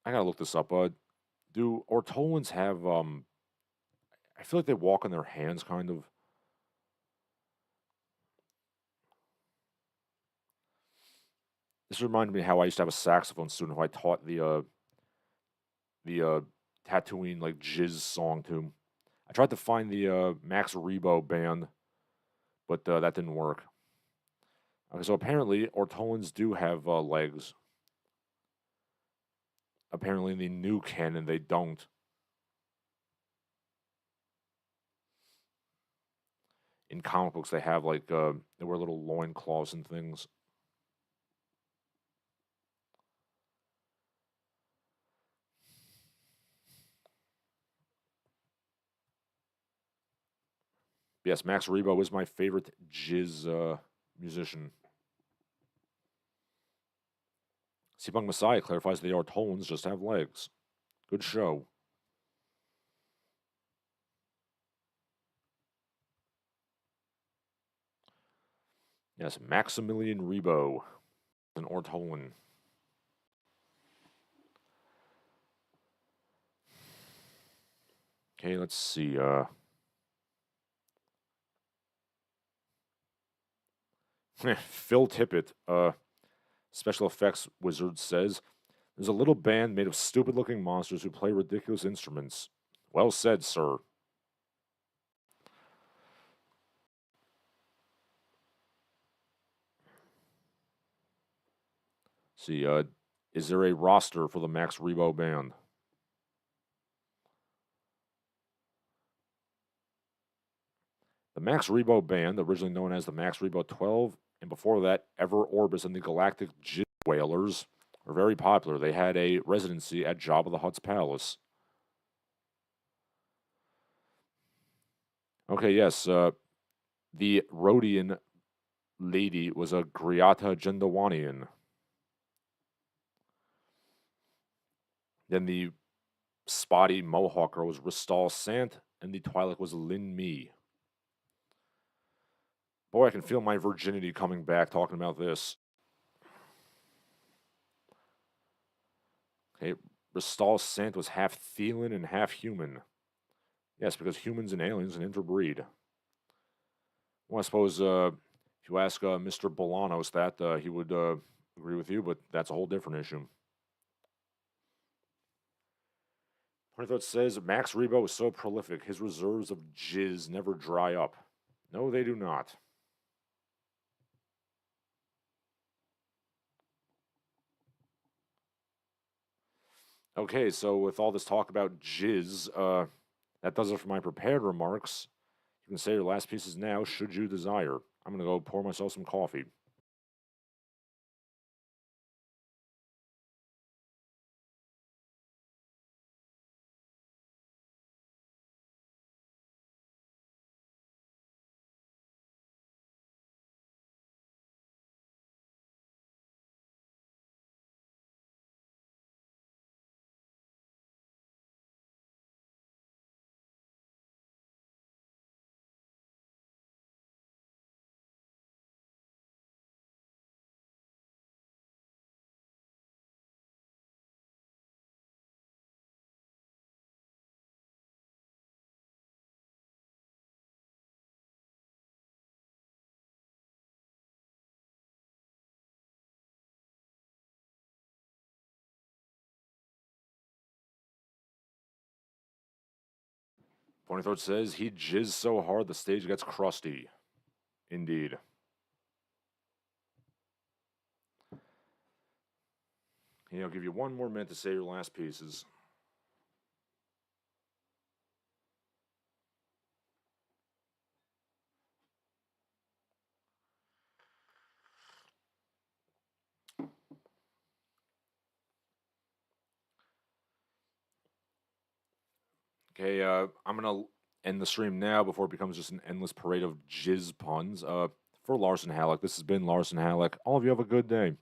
I gotta look this up. Do ortolans have I feel like they walk on their hands kind of. This reminded me how I used to have a saxophone student who I taught the Tatooine jizz song to. I tried to find the Max Rebo band, but that didn't work. Okay, so apparently ortolans do have legs. Apparently in the new canon they don't. In comic books they have they wear little loincloths and things. Yes, Max Rebo is my favorite jizz musician. Sibang Messiah clarifies the Ortolans just have legs. Good show. Yes, Maximilian Rebo, an Ortolan. Okay, let's see. Phil Tippett, special effects wizard, says there's a little band made of stupid-looking monsters who play ridiculous instruments. Well said, sir. See, is there a roster for the Max Rebo band? The Max Rebo band, originally known as the Max Rebo 12, and before that, Ever Orbis and the Galactic Jizz Whalers, were very popular. They had a residency at Jabba the Hutt's palace. Okay, yes, the Rhodian lady was a Griata Jendawanian. Then the spotty Mohawk girl was Ristal Sant, and the Twi'lek was Lin Mi. Boy, I can feel my virginity coming back talking about this. Okay, Ristal Sant was half Thelan and half human. Yes, because humans and aliens can interbreed. Well, I suppose if you ask Mr. Bolanos that, he would agree with you, but that's a whole different issue. Thought says Max Rebo is so prolific, his reserves of jizz never dry up. No, they do not. Okay, so with all this talk about jizz, that does it for my prepared remarks. You can say your last pieces now, should you desire. I'm going to go pour myself some coffee. Funny Thought says he jizzed so hard the stage gets crusty. Indeed. Okay, I'll give you one more minute to say your last pieces. Okay, I'm going to end the stream now before it becomes just an endless parade of jizz puns. For Larsen Halleck, this has been Larsen Halleck. All of you have a good day.